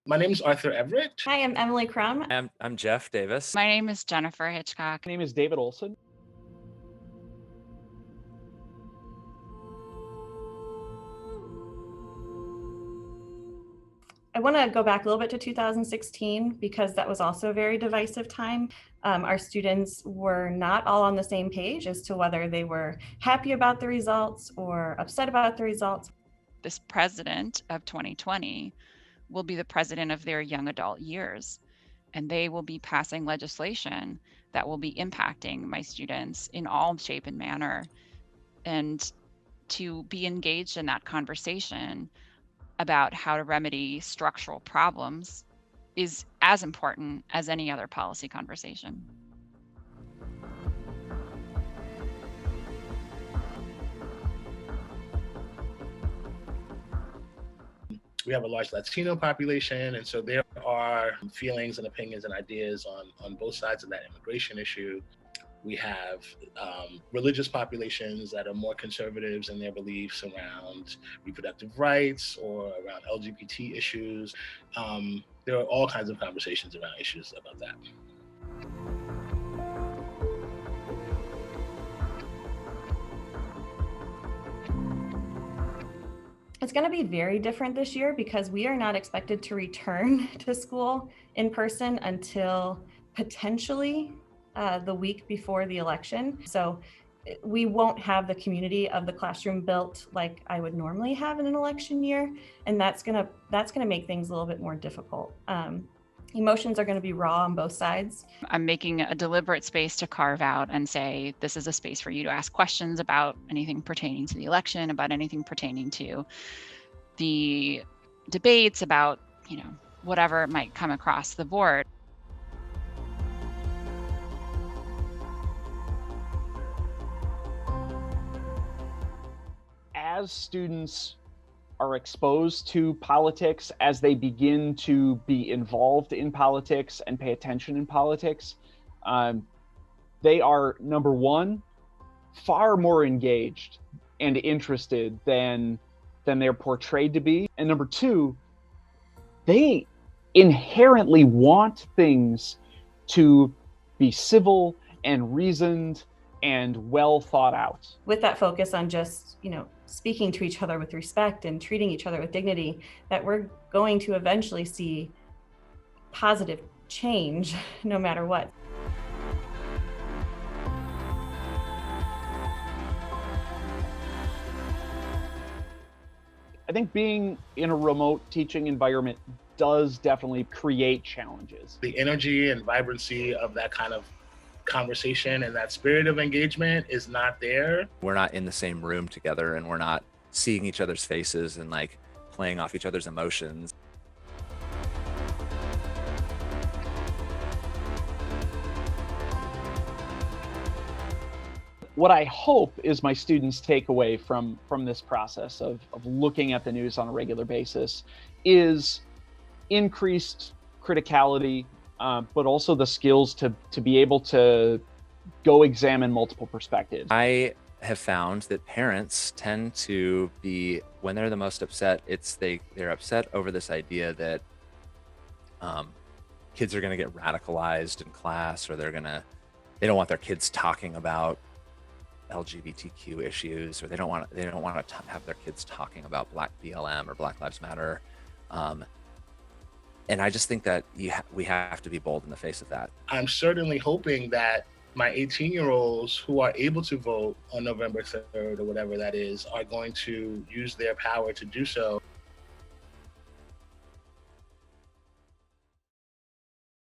My name is Arthur Everett. Hi, I'm Emily Crum. I'm Jeff Davis. My name is Jennifer Hitchcock. My name is David Olson. I want to go back a little bit to 2016 because that was also a very divisive time. Our students were not all on the same page as to whether they were happy about the results or upset about the results. This president of 2020 will be the president of their young adult years, and they will be passing legislation that will be impacting my students in all shape and manner. And to be engaged in that conversation about how to remedy structural problems is as important as any other policy conversation. We have a large Latino population, and so there are feelings and opinions and ideas on both sides of that immigration issue. We have religious populations that are more conservatives in their beliefs around reproductive rights or around LGBT issues. There are all kinds of conversations around issues about that. It's going to be very different this year because we are not expected to return to school in person until potentially the week before the election. So we won't have the community of the classroom built like I would normally have in an election year. And that's gonna make things a little bit more difficult. Emotions are going to be raw on both sides. I'm making a deliberate space to carve out and say, this is a space for you to ask questions about anything pertaining to the election, about anything pertaining to the debates, about, whatever might come across the board. As students are exposed to politics, as they begin to be involved in politics and pay attention in politics, they are, number one, far more engaged and interested than they're portrayed to be. And number two, they inherently want things to be civil and reasoned and well thought out. With that focus on just, speaking to each other with respect and treating each other with dignity, that we're going to eventually see positive change no matter what. I think being in a remote teaching environment does definitely create challenges. The energy and vibrancy of that kind of conversation and that spirit of engagement is not there. We're not in the same room together, and we're not seeing each other's faces and playing off each other's emotions. What I hope is my students take away from this process of looking at the news on a regular basis is increased criticality, but also the skills to be able to go examine multiple perspectives. I have found that parents tend to be, when they're the most upset, they're upset over this idea that kids are going to get radicalized in class, or they don't want their kids talking about LGBTQ issues, or they don't want to have their kids talking about Black BLM or Black Lives Matter. And I just think that we have to be bold in the face of that. I'm certainly hoping that my 18-year-olds who are able to vote on November 3rd or whatever that is are going to use their power to do so.